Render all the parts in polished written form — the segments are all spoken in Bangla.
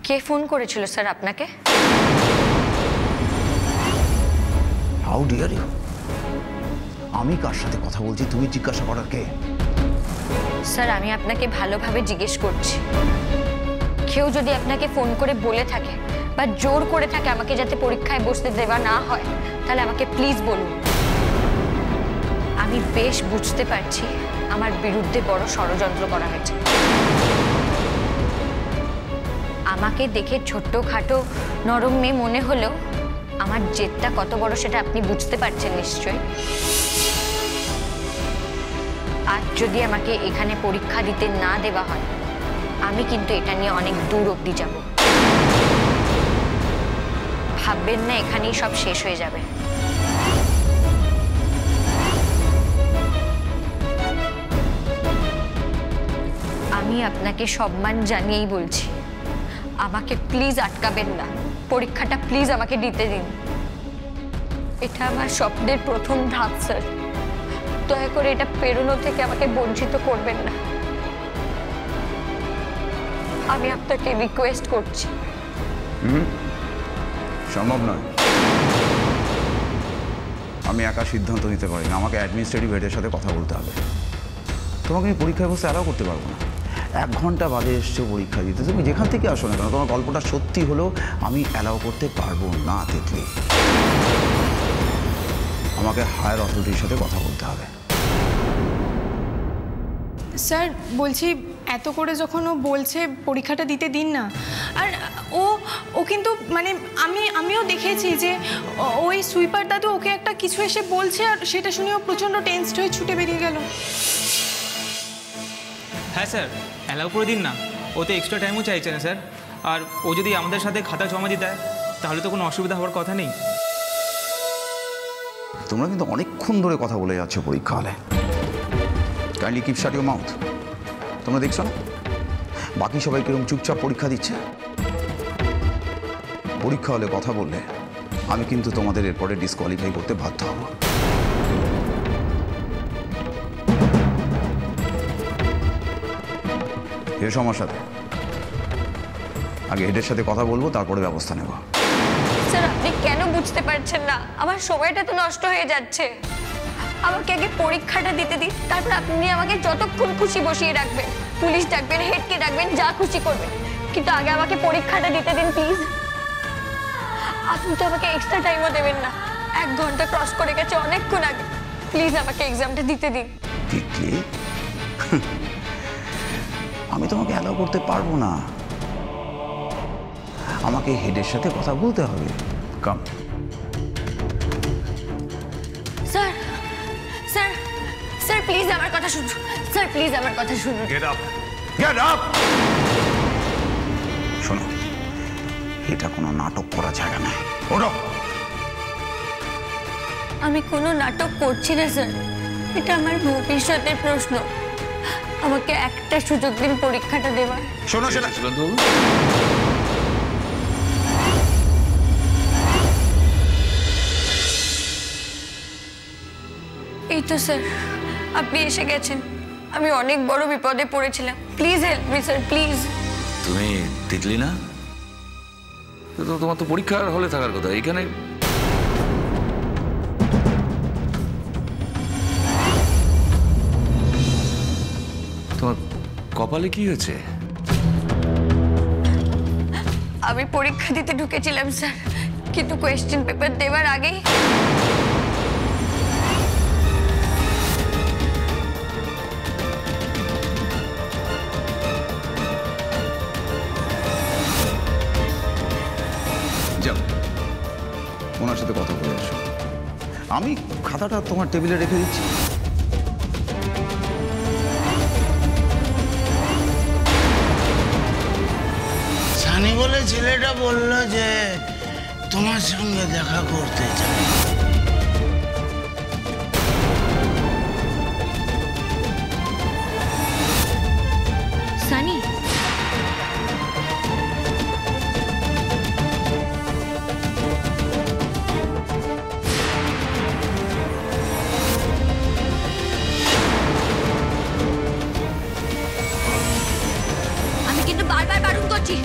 কে ফোন করেছিল স্যার আপনাকে? How dare you! আমি কার সাথে কথা বলছি তুমি জিজ্ঞাসা করার কে? স্যার আমি আপনাকে ভালোভাবে জিজ্ঞেস করছি, কেউ যদি আপনাকে ফোন করে বলে থাকে বা জোর করে থাকে আমাকে যাতে পরীক্ষায় বসতে দেওয়া না হয়, তাহলে আমাকে প্লিজ বলুন। আমি বেশ বুঝতে পারছি আমার বিরুদ্ধে বড় ষড়যন্ত্র করা হয়েছে। আমাকে দেখে ছোট্টখাটো নরম মেয়ে মনে হলেও আমার জেদটা কত বড় সেটা আপনি বুঝতে পারছেন নিশ্চয়ই। আজ যদি আমাকে এখানে পরীক্ষা দিতে না দেওয়া হয়, আমি কিন্তু এটা নিয়ে অনেক দূর অবধি যাব। ভাববেন না এখানেই সব শেষ হয়ে যাবে। আমি আপনাকে সম্মান জানিয়েই বলছি, আমাকে প্লিজ আটকাবেন না, পরীক্ষাটা প্লিজ আমাকে দিতে দিন। এটা আমার স্বপ্নের প্রথম ধাপ স্যার, দয়া করে এটা পেরোনো থেকে আমাকে বঞ্চিত করবেন না। আমি আপনাকে রিকোয়েস্ট করছি। সম্ভব নয়, আমি একা সিদ্ধান্ত নিতে পারি না, আমাকে অ্যাডমিনিস্ট্রেটিভ হেডের সাথে কথা বলতে হবে। তোমাকে আমি পরীক্ষায় বসে অ্যালাউ করতে পারবো না। 1 ঘন্টা বাদে এসছো পরীক্ষা দিতে, তুমি যেখান থেকে আসো না কেন, তোমার গল্পটা সত্যি হলেও আমি অ্যালাউ করতে পারবো না। তিতলি, আমাকে হায়ার অথরিটির সাথে কথা বলতে হবে। স্যার বলছি, এত করে যখন ও বলছে পরীক্ষাটা দিতে দিন না। আর ও কিন্তু মানে আমিও দেখেছি যে ওই সুইপার দাদু ওকে একটা কিছু এসে বলছে, আর সেটা শুনে ও প্রচণ্ড টেনসড হয়ে ছুটে বেরিয়ে গেল। হ্যাঁ স্যার, অ্যালাউ করে দিন না, ও তো এক্সট্রা টাইমও চাইছে না স্যার। আর ও যদি আমাদের সাথে খাতা জমা দিতে দেয় তাহলে তো কোনো অসুবিধা হওয়ার কথা নেই। তোমরা কিন্তু অনেকক্ষণ ধরে কথা বলে যাচ্ছ পরীক্ষা হলে। Kindly keep shut your mouth. তোমরা দেখছো না বাকি সবাই কিরকম চুপচাপ পরীক্ষা দিচ্ছে? পরীক্ষা হলে কথা বললে আমি কিন্তু তোমাদের এরপরে ডিসকোয়ালিফাই করতে বাধ্য হব। এসো আমার সাথে, আগে হেডের সাথে কথা বলবো, তারপরে ব্যবস্থা নেব। স্যার আপনি কেন বুঝতে পারছেন না? আমার সময়টা তো নষ্ট হয়ে যাচ্ছে। আমাকে আগে পরীক্ষাটা দিতে দিন, তারপর আপনি আমাকে যতক্ষণ খুশি বসিয়ে রাখবেন, পুলিশ ডাকবেন, হেডকে ডাকবেন, যা খুশি করবেন, কিন্তু আগে আমাকে পরীক্ষাটা দিতে দিন প্লিজ। আপনি তো আমাকে এক্সট্রা টাইমও দেবেন না, 1 ঘন্টা ক্রস করে গেছে অনেকক্ষণ আগে। প্লিজ আমাকে এক্সামটা দিতে দিন। তিতলি, আমি তোমাকে অ্যালাউ করতে পারবো না, আমাকে হেডের সাথে কথা বলতে হবে। কাম। স্যার স্যার স্যার প্লিজ আমার কথা শুনুন, স্যার প্লিজ আমার কথা শুনুন। Get up, get up. শোনো, এটা কোনো নাটক করা জায়গা নয়, ওঠো। আমি কোনো নাটক করছি না স্যার, এটা আমার ভবিষ্যতের প্রশ্ন। আমাকে একটা সুযোগ দিন পরীক্ষাটা দেওয়ার। শোনো সেটা এই তো স্যার আপনি এসে গেছেন, আমি অনেক বড় বিপদে পড়েছিলাম। Please help me sir, please. তুমি তিতলি না? তো তোমার তো পরীক্ষার হলে থাকার কথা, এখানে তোমার কপালে কি হয়েছে? আমি পরীক্ষা দিতে ঢুকেছিলাম স্যার, কিন্তু কোয়েশ্চেন পেপার দেওয়ার আগেই যাও, ওনার সাথে কথা বলে আসো। আমি খাতাটা তোমার টেবিলে রেখে দিচ্ছি। সানি বলে ছেলেটা বলল যে তোমার সঙ্গে দেখা করতে চায়। সানি, আমি কিন্তু বারবার বারণ করছি,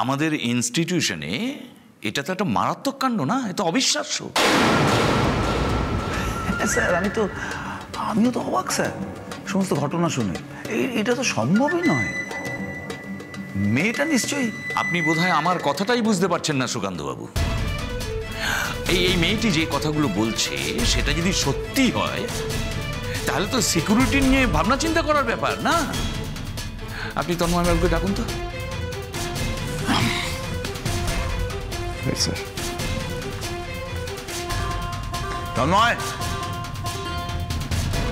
আমাদের ইনস্টিটিউশনে এটা তো একটা মারাত্মক কাণ্ড না? এটা অবিশ্বাস্য। স্যার আমিও তো অবাক স্যার সমস্ত ঘটনা শুনে। এটা তো সম্ভবই নয়। মেয়েটা নিশ্চয়ই। আপনি বোধহয় আমার কথাটাই বুঝতে পারছেন না সুকান্তবাবু। এই মেয়েটি যে কথাগুলো বলছে সেটা যদি সত্যি হয় তাহলে তো সিকিউরিটি নিয়ে ভাবনা চিন্তা করার ব্যাপার না? আপনি তন্ময় বাবুকে ডাকুন তো। স্যার তন্ময়,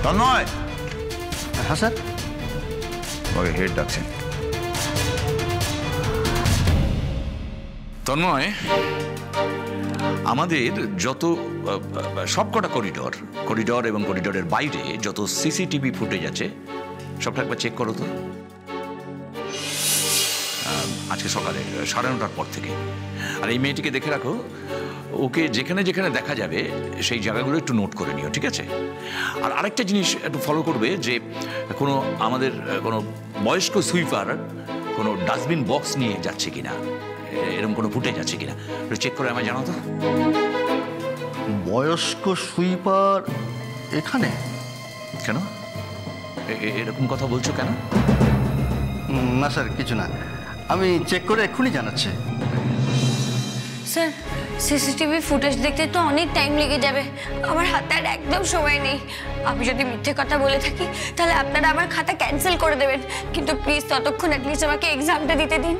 তন্ময়। হ্যাঁ স্যার। ওকে হেড ডাকছেন। তন্ময়, আমাদের যত সবকটা করিডর এবং করিডরের বাইরে যত সিসিটিভি ফুটেজ আছে সবটা একবার চেক করো তো। আজকে সকালে 9:30টার পর থেকে। আর এই মেয়েটিকে দেখে রাখো, ওকে যেখানে যেখানে দেখা যাবে সেই জায়গাগুলো একটু নোট করে নিও, ঠিক আছে? আর আরেকটা জিনিস একটু ফলো করবে যে আমাদের কোনো বয়স্ক সুইপার কোনো ডাস্টবিন বক্স নিয়ে যাচ্ছে কিনা, এরকম কোনো ফুটেজ আছে কিনা একটু চেক করে আমায় জানাও তো। বয়স্ক সুইপার এখানে? কেন এরকম কথা বলছো কেন? না স্যার, কিছু না, আমি চেক করে এক্ষুনি জানাচ্ছি। স্যার সিসিটিভি ফুটেজ দেখতে তো অনেক টাইম লেগে যাবে, আমার হাতে আর একদম সময় নেই। আমি যদি মিথ্যে কথা বলে থাকি তাহলে আপনারা আমার খাতা ক্যান্সেল করে দেবেন, কিন্তু প্লিজ ততক্ষণ অ্যাটলিস্ট আমাকে এক্সামটা দিতে দিন।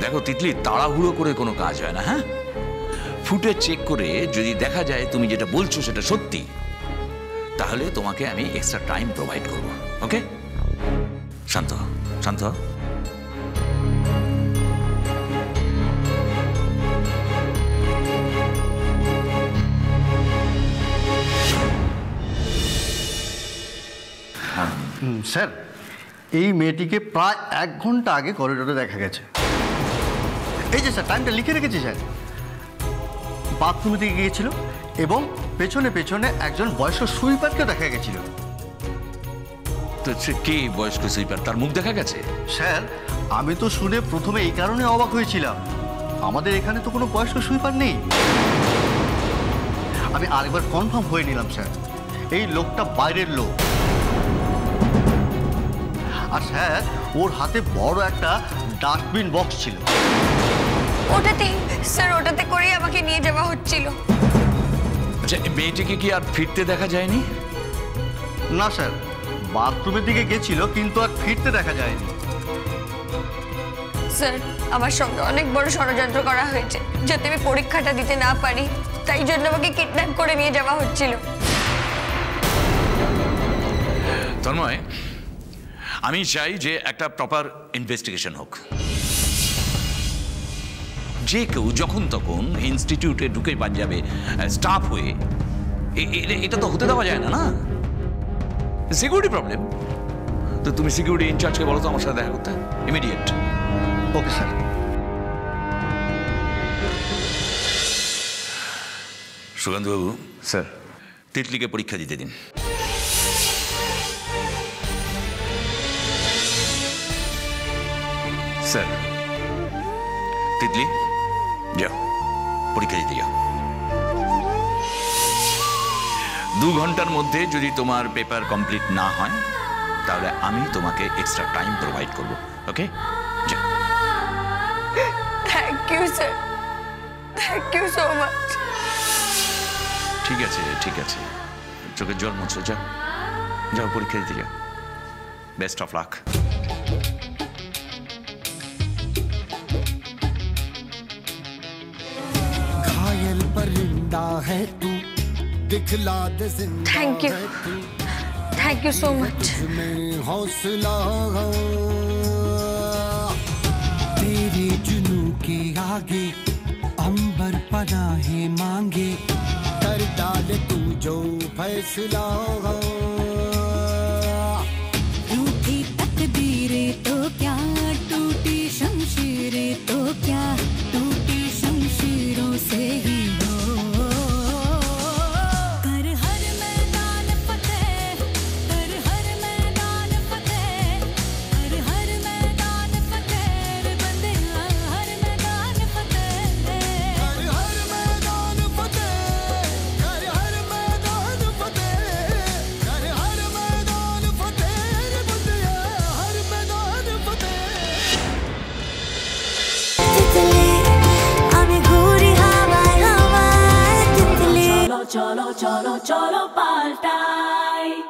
দেখো তিতলি, তাড়াহুড়ো করে কোনো কাজ হয় না। হ্যাঁ, ফুটেজ চেক করে যদি দেখা যায় তুমি যেটা বলছো সেটা সত্যি, তাহলে তোমাকে আমি এক্সট্রা টাইম প্রোভাইড করব। ওকে, শান্ত শান্ত। স্যার, এই মেয়েটিকে প্রায় 1 ঘন্টা আগে করিডোরে দেখা গেছে। এই যে স্যার, টাইমটা লিখে রেখেছি স্যার। বাথরুমে দিকে গিয়েছিল এবং পেছনে পেছনে একজন বয়স্ক সুইপারকে দেখা গেছিল। তো কে বয়স্ক সুইপার? তার মুখ দেখা গেছে? স্যার, আমি তো শুনে প্রথমে এই কারণে অবাক হয়েছিলাম, আমাদের এখানে তো কোনো বয়স্ক সুইপার নেই। আমি আরেকবার কনফার্ম হয়ে নিলাম স্যার, এই লোকটা বাইরের লোক। আর স্যার, ওর হাতে বড় একটা ডাস্টবিন বক্স ছিল। ওটাতে করেই আমাকে নিয়ে যাওয়া হচ্ছিল। আচ্ছা, মেয়েটিকে কি আর ফিরতে দেখা যায়নি? না স্যার, বাথরুমের দিকে গেছিল কিন্তু আর ফিরতে দেখা যায়নি। স্যার, আমার সঙ্গে অনেক বড় ষড়যন্ত্র করা হয়েছে যাতে আমি পরীক্ষাটা দিতে না পারি, তাই জন্য আমাকে কিডন্যাপ করে নিয়ে যাওয়া হচ্ছিল। তন্ময়, আমি চাই যে একটা প্রপার ইনভেস্টিগেশন হোক। যে কেউ যখন তখন ইনস্টিটিউটে ঢুকে যাবে স্টাফ হয়ে, এটা তো হতে দেওয়া যায় না। না, সিকিউরিটি প্রবলেম। তো তুমি সিকিউরিটি ইনচার্জকে বলো তো আমার সাথে দেখা করতে ইমিডিয়েট। Okay sir. সুকান্তবাবু। স্যার, তিতলিকে পরীক্ষা দিতে দিন। স্যার। তিতলি, যাও পরীক্ষা দিতে যাও। 2 ঘন্টার মধ্যে যদি তোমার পেপার কমপ্লিট না হয় তাহলে আমি তোমাকে এক্সট্রা টাইম প্রোভাইড করব। ওকে, যাও। Thank you sir, thank you so much. ঠিক আছে ঠিক আছে, চোখের জল মুছো। যাও যাও, পরীক্ষা দিতে যাও। Best of luck. Thank you so much. हौसला तेरे जुनू के आगे अंबर पनाहे मांगे, कर डाल तू जो फैसला। रूठी तकदीरें तो क्या, टूटी शमशीरें तो क्या, टूटी शमशीरों से ही cholo, cholo, cholo, paltai.